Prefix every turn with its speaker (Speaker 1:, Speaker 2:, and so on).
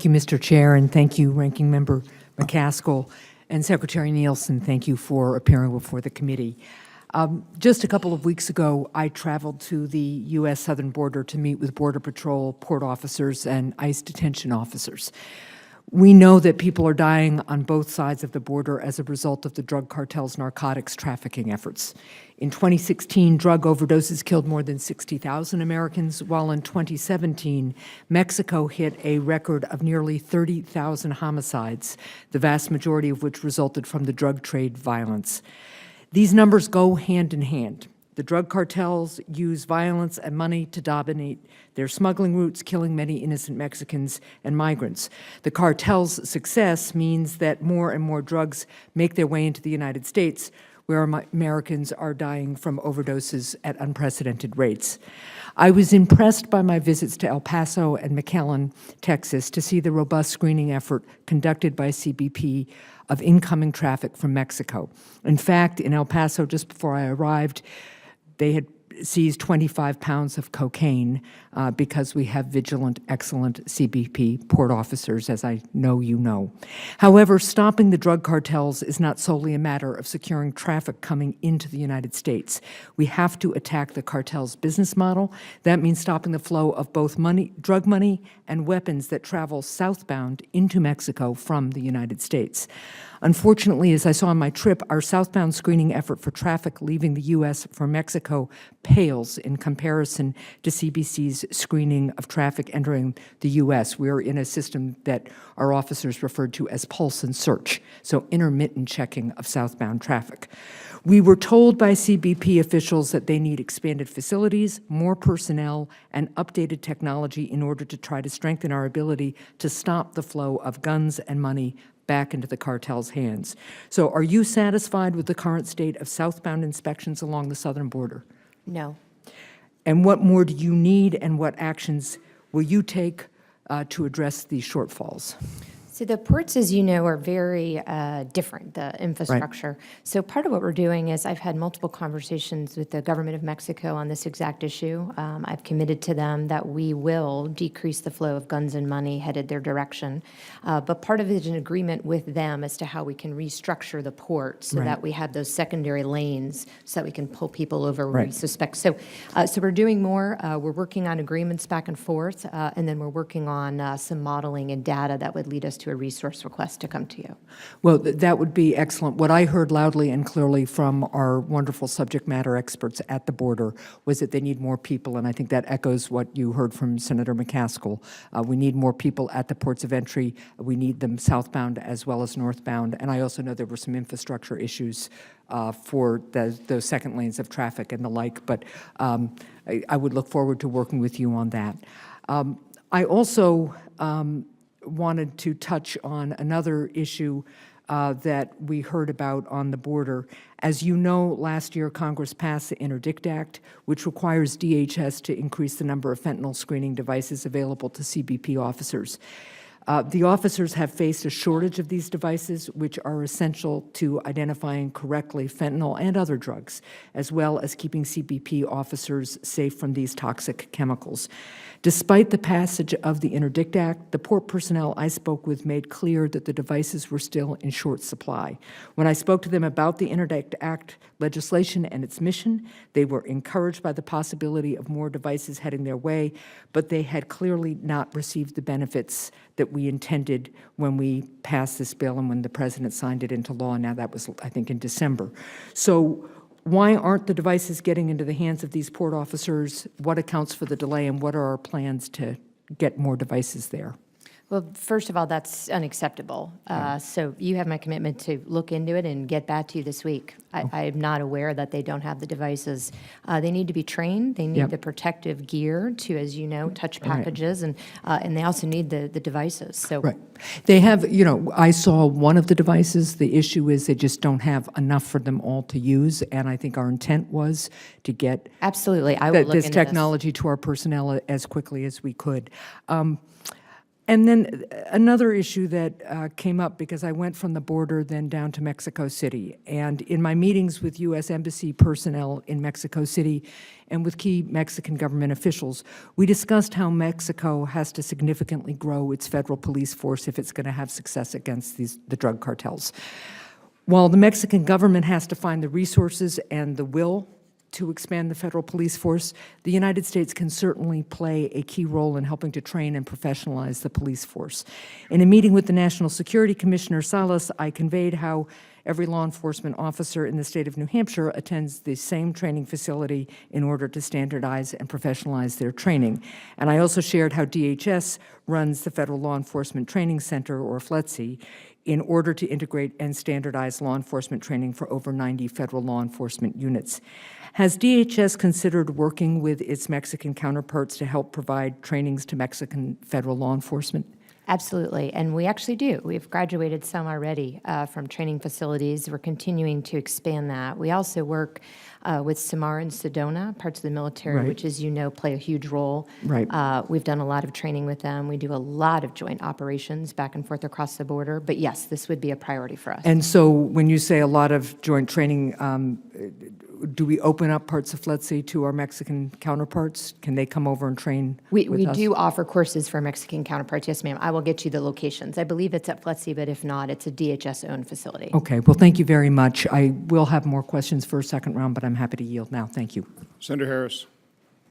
Speaker 1: Thank you, Mr. Chair, and thank you, Ranking Member McCaskill, and Secretary Nielsen. Thank you for appearing before the committee. Just a couple of weeks ago, I traveled to the U.S. southern border to meet with Border Patrol, port officers, and ICE detention officers. We know that people are dying on both sides of the border as a result of the drug cartel's narcotics trafficking efforts. In 2016, drug overdoses killed more than 60,000 Americans, while in 2017, Mexico hit a record of nearly 30,000 homicides, the vast majority of which resulted from the drug trade violence. These numbers go hand in hand. The drug cartels use violence and money to dominate their smuggling routes, killing many innocent Mexicans and migrants. The cartel's success means that more and more drugs make their way into the United States, where Americans are dying from overdoses at unprecedented rates. I was impressed by my visits to El Paso and McAllen, Texas, to see the robust screening effort conducted by CBP of incoming traffic from Mexico. In fact, in El Paso, just before I arrived, they had seized 25 pounds of cocaine because we have vigilant, excellent CBP port officers, as I know you know. However, stopping the drug cartels is not solely a matter of securing traffic coming into the United States. We have to attack the cartel's business model. That means stopping the flow of both money, drug money and weapons that travel southbound into Mexico from the United States. Unfortunately, as I saw on my trip, our southbound screening effort for traffic leaving the U.S. for Mexico pales in comparison to CBC's screening of traffic entering the U.S. We're in a system that our officers referred to as pulse and search, so intermittent checking of southbound traffic. We were told by CBP officials that they need expanded facilities, more personnel, and updated technology in order to try to strengthen our ability to stop the flow of guns and money back into the cartel's hands. So are you satisfied with the current state of southbound inspections along the southern border?
Speaker 2: No.
Speaker 1: And what more do you need, and what actions will you take to address these shortfalls?
Speaker 2: So the ports, as you know, are very different, the infrastructure. Right. So part of what we're doing is I've had multiple conversations with the government of Mexico on this exact issue. I've committed to them that we will decrease the flow of guns and money headed their direction. But part of it is an agreement with them as to how we can restructure the port so that we have those secondary lanes so that we can pull people over where we suspect. So we're doing more. We're working on agreements back and forth, and then we're working on some modeling and data that would lead us to a resource request to come to you.
Speaker 1: Well, that would be excellent. What I heard loudly and clearly from our wonderful subject matter experts at the border was that they need more people, and I think that echoes what you heard from Senator McCaskill. We need more people at the ports of entry. We need them southbound as well as northbound, and I also know there were some infrastructure issues for those second lanes of traffic and the like, but I would look forward to working with you on that. I also wanted to touch on another issue that we heard about on the border. As you know, last year Congress passed the Interdict Act, which requires DHS to increase the number of fentanyl screening devices available to CBP officers. The officers have faced a shortage of these devices, which are essential to identifying correctly fentanyl and other drugs, as well as keeping CBP officers safe from these toxic chemicals. Despite the passage of the Interdict Act, the port personnel I spoke with made clear that the devices were still in short supply. When I spoke to them about the Interdict Act legislation and its mission, they were encouraged by the possibility of more devices heading their way, but they had clearly not received the benefits that we intended when we passed this bill and when the President signed it into law. Now that was, I think, in December. So why aren't the devices getting into the hands of these port officers? What accounts for the delay, and what are our plans to get more devices there?
Speaker 2: Well, first of all, that's unacceptable. So you have my commitment to look into it and get back to you this week. I am not aware that they don't have the devices. They need to be trained. They need the protective gear to, as you know, touch packages, and they also need the devices. So
Speaker 1: they have, you know, I saw one of the devices. The issue is they just don't have enough for them all to use, and I think our intent was to get
Speaker 2: absolutely. I will look
Speaker 1: this
Speaker 2: into
Speaker 1: technology to our personnel as quickly as we could. And then another issue that came up, because I went from the border then down to Mexico City. And in my meetings with U.S. Embassy personnel in Mexico City and with key Mexican government officials, we discussed how Mexico has to significantly grow its federal police force if it's going to have success against the drug cartels. While the Mexican government has to find the resources and the will to expand the federal police force, the United States can certainly play a key role in helping to train and professionalize the police force. In a meeting with the National Security Commissioner Salas, I conveyed how every law enforcement officer in the state of New Hampshire attends the same training facility in order to standardize and professionalize their training. And I also shared how DHS runs the Federal Law Enforcement Training Center, or FLETC, in order to integrate and standardize law enforcement training for over 90 federal law enforcement units. Has DHS considered working with its Mexican counterparts to help provide trainings to Mexican federal law enforcement?
Speaker 2: Absolutely, and we actually do. We've graduated some already from training facilities. We're continuing to expand that. We also work with Samar and Sedona, parts of the military,
Speaker 1: Right.
Speaker 2: which, as you know, play a huge role.
Speaker 1: Right.
Speaker 2: We've done a lot of training with them. We do a lot of joint operations back and forth across the border. But yes, this would be a priority for us.
Speaker 1: And so when you say a lot of joint training, do we open up parts of FLETC to our Mexican counterparts? Can they come over and train with
Speaker 2: We
Speaker 1: us?
Speaker 2: do offer courses for Mexican counterparts. Yes, ma'am. I will get you the locations. I believe it's at FLETC, but if not, it's a DHS-owned facility.
Speaker 1: Okay, well, thank you very much. I will have more questions for a second round, but I'm happy to yield now. Thank you.
Speaker 3: Senator Harris.